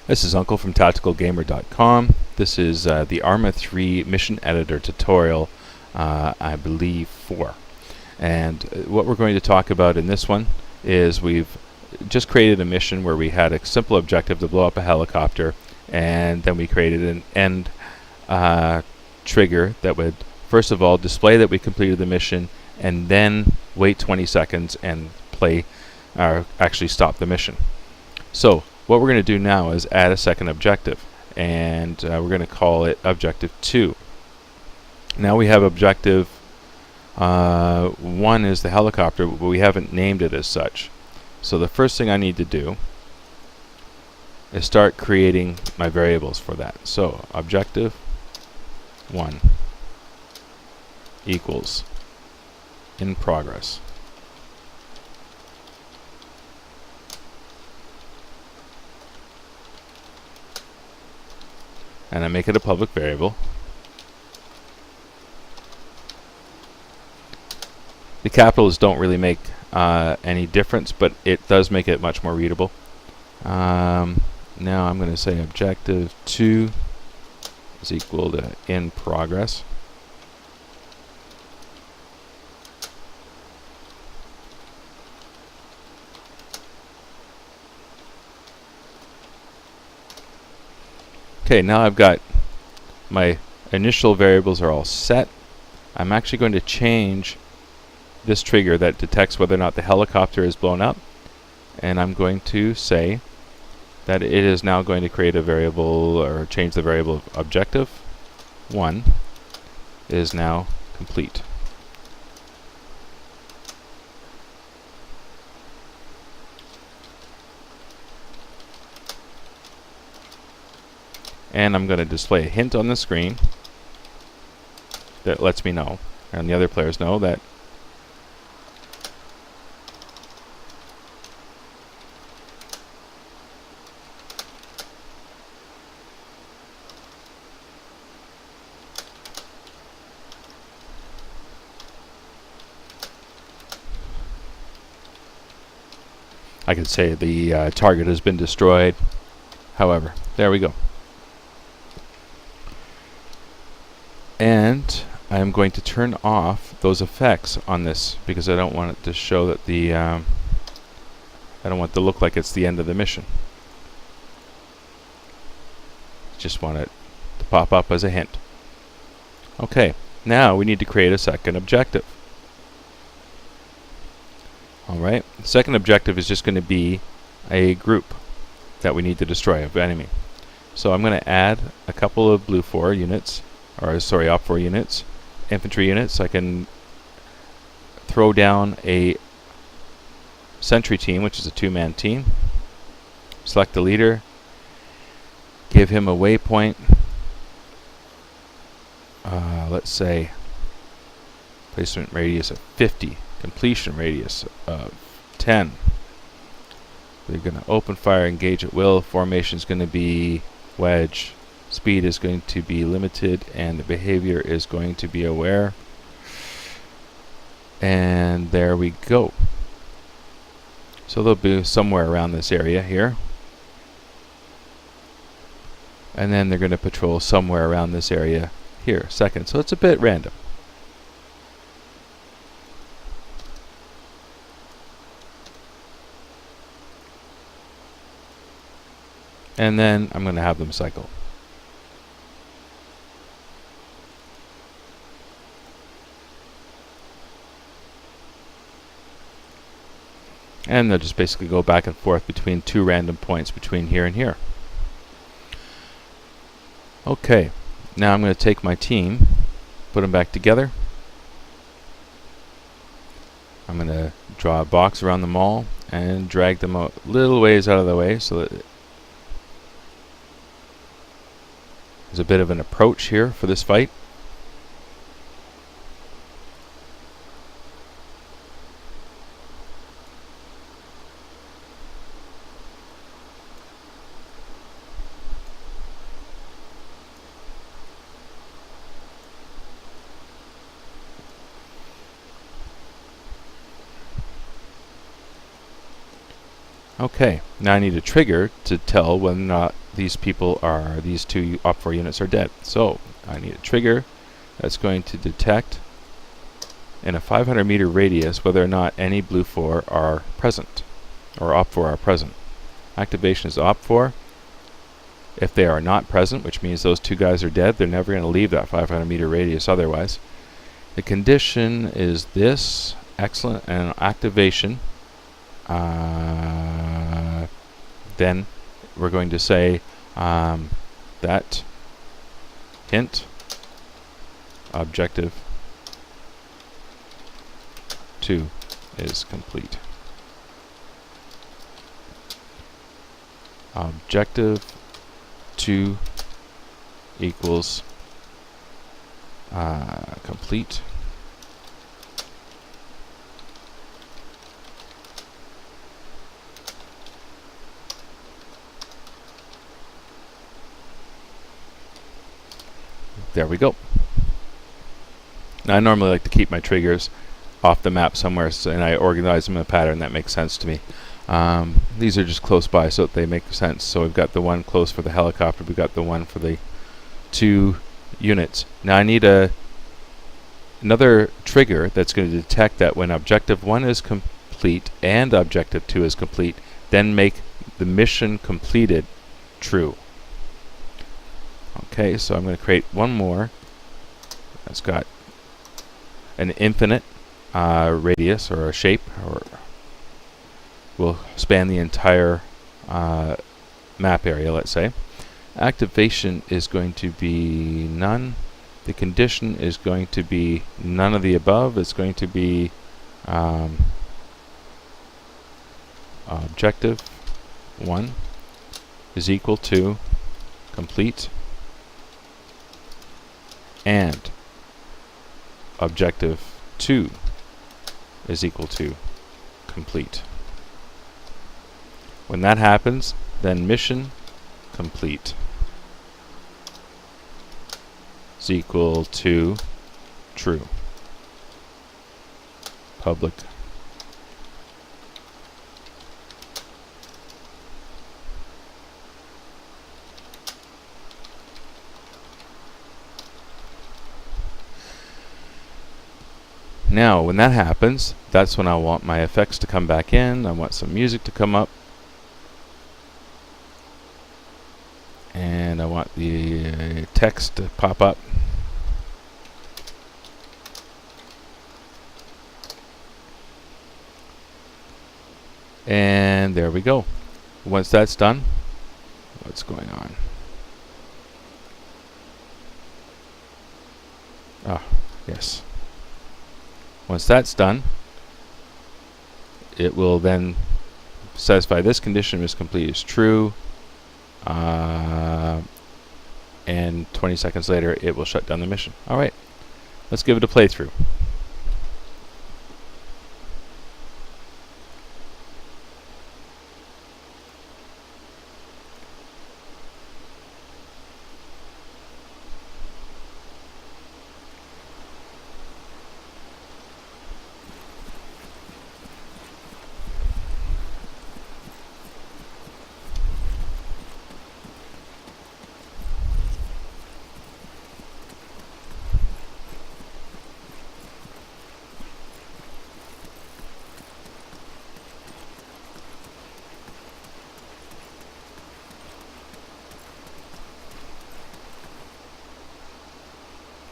This is Uncle from TacticalGamer.com. This is the Arma 3 Mission Editor tutorial, I believe 4. And what we're going to talk about in this one is we've just created a mission where we had a simple objective to blow up a helicopter, and then we created an end trigger that would first of all display that we completed the mission and then wait 20 seconds and play or actually stop the mission. So what we're going to do now is add a second objective, and we're going to call it objTwo. Now we have objective 1 is the helicopter, but we haven't named it as such. So the first thing I need to do is start creating my variables for that. So objective 1 equals inProgress. And I make it a public variable. The capitals don't really make any difference, but it does make it much more readable. Now I'm going to say objTwo is equal to inProgress. Okay, now I've got my initial variables are all set. I'm actually going to change this trigger that detects whether or not the helicopter is blown up, and I'm going to say that it is now going to create a variable or change the variable of objective1 is now complete. And I'm going to display a hint on the screen that lets me know, and the other players know, that I could say the target has been destroyed. However, there we go. And I'm going to turn off those effects on this because I don't want it to show that the I don't want it to look like it's the end of the mission. Just want it to pop up as a hint. Okay, now we need to create a second objective. Alright, the second objective is just going to be a group that we need to destroy of enemy. So I'm going to add a couple of blue 4 units, or sorry, op 4 units, infantry units. I can throw down a sentry team, which is a 2-man team. Select the leader, give him a waypoint. Let's say placement radius of 50, completion radius of 10. They're going to open fire, engage at will. Formation is going to be wedge. Speed is going to be limited, and the behavior is going to be aware. And there we go. So they'll be somewhere around this area here. And then they're going to patrol somewhere around this area here, second. So it's a bit random. And then I'm going to have them cycle. And they'll just basically go back and forth between 2 random points between here and here. Okay, now I'm going to take my team, put them back together. I'm going to draw a box around them all and drag them a little ways out of the way so that there's a bit of an approach here for this fight. Okay, now I need a trigger to tell whether or not these two OP4 units are dead. So I need a trigger that's going to detect in a 500 meter radius whether or not any blue 4 are present, or OP4 are present. Activation is OP4. If they are not present, which means those two guys are dead, they're never going to leave that 500 meter radius otherwise. The condition is this. Excellent. And activation, then we're going to say that int objective 2 is complete. Objective 2 equals complete. There we go. Now, I normally like to keep my triggers off the map somewhere, and I organize them in a pattern that makes sense to me. These are just close by, so they make sense. So we've got the one close for the helicopter, we've got the one for the 2 units. Now I need another trigger that's going to detect that when objective 1 is complete and objective 2 is complete, then make the mission completed true. Okay, so I'm going to create one more that's got an infinite radius, or a shape, or will span the entire map area, let's say. Activation is going to be none. The condition is going to be none of the above. It's going to be objective 1 is equal to complete, and objective 2 is equal to complete. When that happens, then mission complete is equal to true. Public Now, when that happens, that's when I want my effects to come back in. I want some music to come up. And I want the text to pop up. And there we go. Once that's done, what's going on? Ah, yes. Once that's done, it will then satisfy this condition is complete is true, and 20 seconds later it will shut down the mission. Alright, let's give it a playthrough.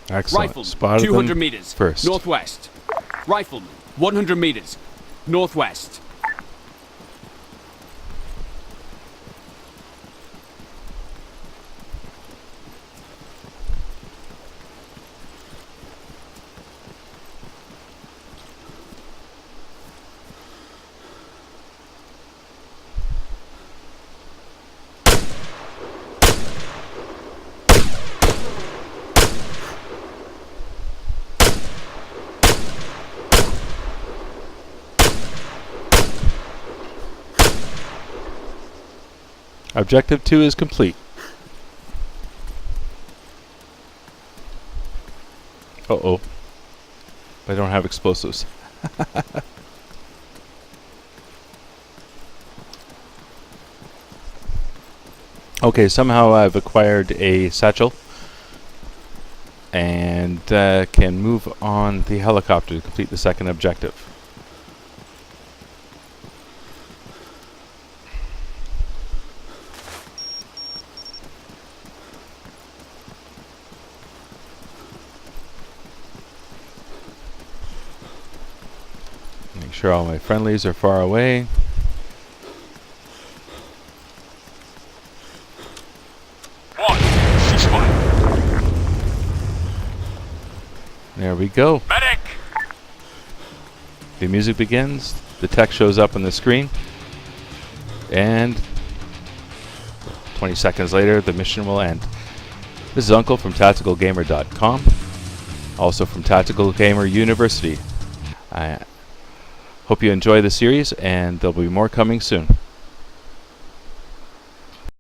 Excellent. Rifleman, Spotted 200 them meters first. northwest. Rifleman, 100 meters northwest. Objective 2 is complete. Uh-oh. I don't have explosives. Okay, somehow I've acquired a satchel and can move on the helicopter to complete the second objective. Make sure all my friendlies are far away. There we go. Medic! The music begins, the text shows up on the screen, and 20 seconds later the mission will end. This is Uncle from tacticalgamer.com, also from Tactical Gamer University. I hope you enjoy the series, and there'll be more coming soon.